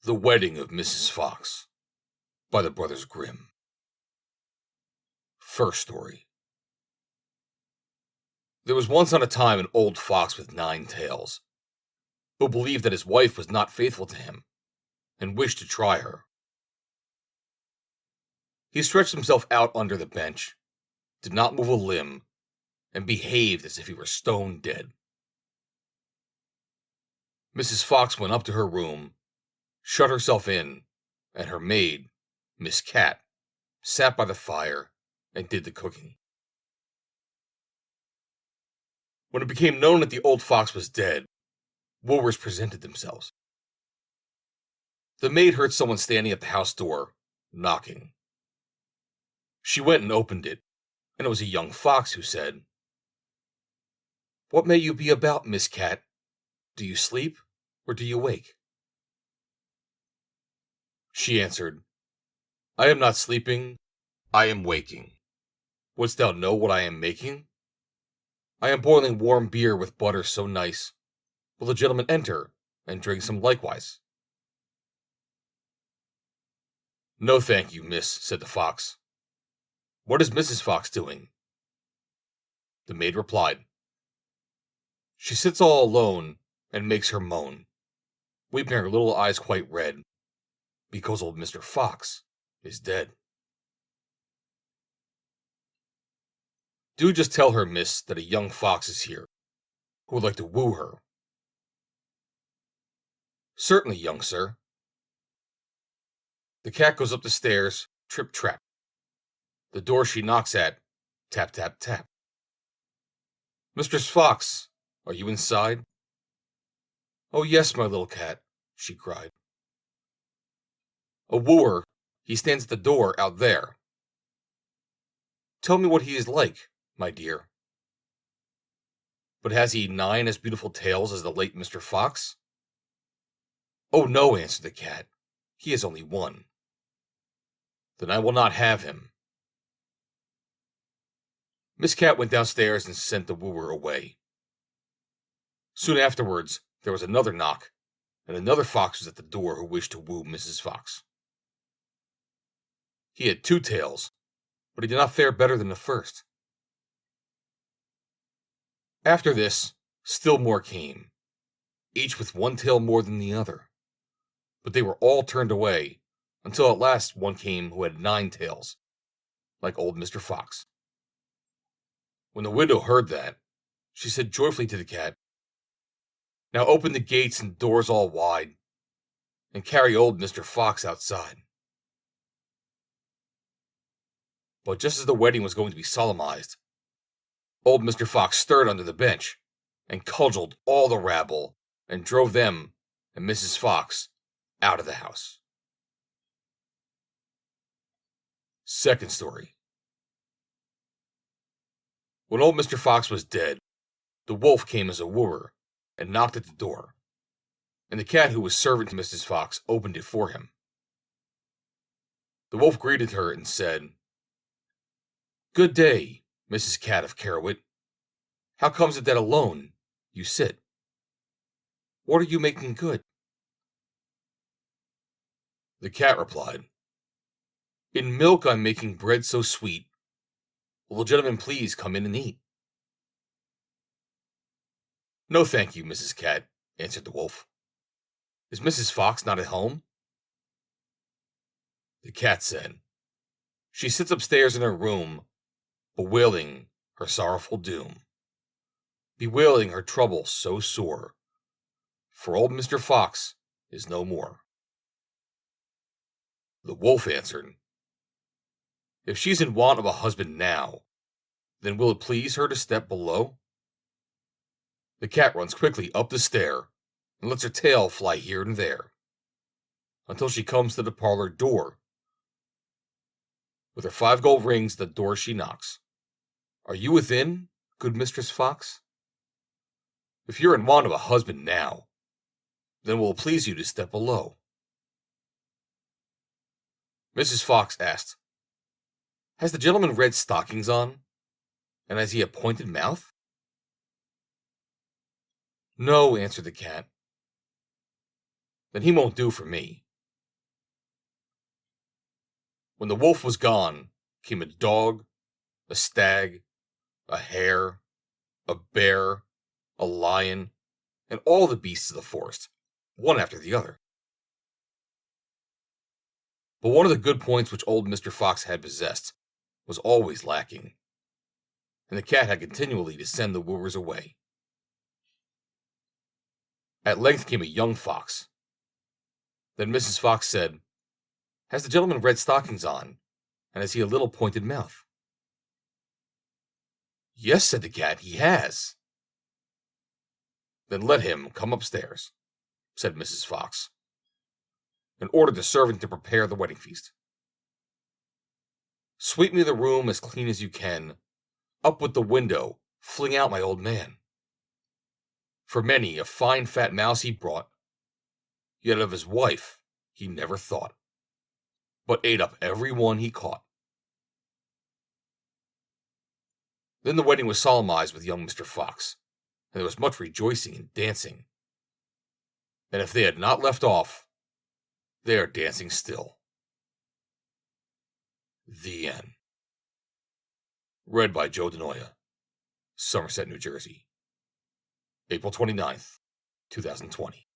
The Wedding of Mrs. Fox by the Brothers Grimm. First story. There was once on a time an old fox with 9 tails, who believed that his wife was not faithful to him, and wished to try her. He stretched himself out under the bench, did not move a limb, and behaved as if he were stone dead. Mrs. Fox went up to her room, shut herself in, and her maid, Miss Cat, sat by the fire and did the cooking. When it became known that the old fox was dead, wooers presented themselves. The maid heard someone standing at the house door, knocking. She went and opened it, and it was a young fox who said, "What may you be about, Miss Cat? Do you sleep, or do you wake?" She answered, "I am not sleeping, I am waking. Wouldst thou know what I am making? I am boiling warm beer with butter so nice. Will the gentleman enter, and drink some likewise?" "No, thank you, miss," said the fox. "What is Mrs. Fox doing?" The maid replied, "She sits all alone, and makes her moan, weeping her little eyes quite red, because old Mr. Fox is dead." "Do just tell her, miss, that a young fox is here, who would like to woo her." "Certainly, young sir." The cat goes up the stairs, trip trap. The door she knocks at, tap tap tap. "Mistress Fox, are you inside?" "Oh yes, my little cat," she cried. "A wooer, he stands at the door out there." "Tell me what he is like, my dear." "But has he 9 as beautiful tails as the late Mr. Fox?" "Oh no," answered the cat, "he has only 1. "Then I will not have him." Miss Cat went downstairs and sent the wooer away. Soon afterwards, there was another knock, and another fox was at the door who wished to woo Mrs. Fox. He had 2 tails, but he did not fare better than the first. After this, still more came, each with 1 tail more than the other, but they were all turned away, until at last one came who had 9 tails, like old Mr. Fox. When the widow heard that, she said joyfully to the cat, "Now open the gates and doors all wide, and carry old Mr. Fox outside." But just as the wedding was going to be solemnized, old Mr. Fox stirred under the bench, and cudgeled all the rabble, and drove them and Mrs. Fox out of the house. Second story. When old Mr. Fox was dead, the wolf came as a wooer, and knocked at the door, and the cat who was servant to Mrs. Fox opened it for him. The wolf greeted her and said, "Good day, Mrs. Cat of Carrowit. How comes it that alone you sit? What are you making good?" The cat replied, "In milk I'm making bread so sweet. Will the gentleman please come in and eat?" "No, thank you, Mrs. Cat," answered the wolf. "Is Mrs. Fox not at home?" The cat said, "She sits upstairs in her room, bewailing her sorrowful doom, bewailing her trouble so sore, for old Mr. Fox is no more." The wolf answered, "If she's in want of a husband now, then will it please her to step below?" The cat runs quickly up the stair, and lets her tail fly here and there, until she comes to the parlor door. With her 5 gold rings at the door she knocks. "Are you within, good Mistress Fox? If you're in want of a husband now, then will it please you to step below?" Mrs. Fox asked, "Has the gentleman red stockings on? And has he a pointed mouth?" "No," answered the cat. "Then he won't do for me. When the wolf was gone, came a dog, a stag, a hare, a bear, a lion, and all the beasts of the forest, one after the other. But one of the good points which old Mr. Fox had possessed was always lacking, and the cat had continually to send the wooers away. At length came a young fox. Then Mrs. Fox said, "Has the gentleman red stockings on, and has he a little pointed mouth?" "Yes," said the cat, "he has." "Then let him come upstairs," said Mrs. Fox, and ordered the servant to prepare the wedding feast. "Sweep me the room as clean as you can. Up with the window, fling out my old man. For many a fine fat mouse he brought, yet of his wife he never thought, but ate up every one he caught." Then the wedding was solemnized with young Mr. Fox, and there was much rejoicing and dancing. And if they had not left off, they are dancing still. The end. Read by Joe DeNoia, Somerset, New Jersey. April 29th, 2020.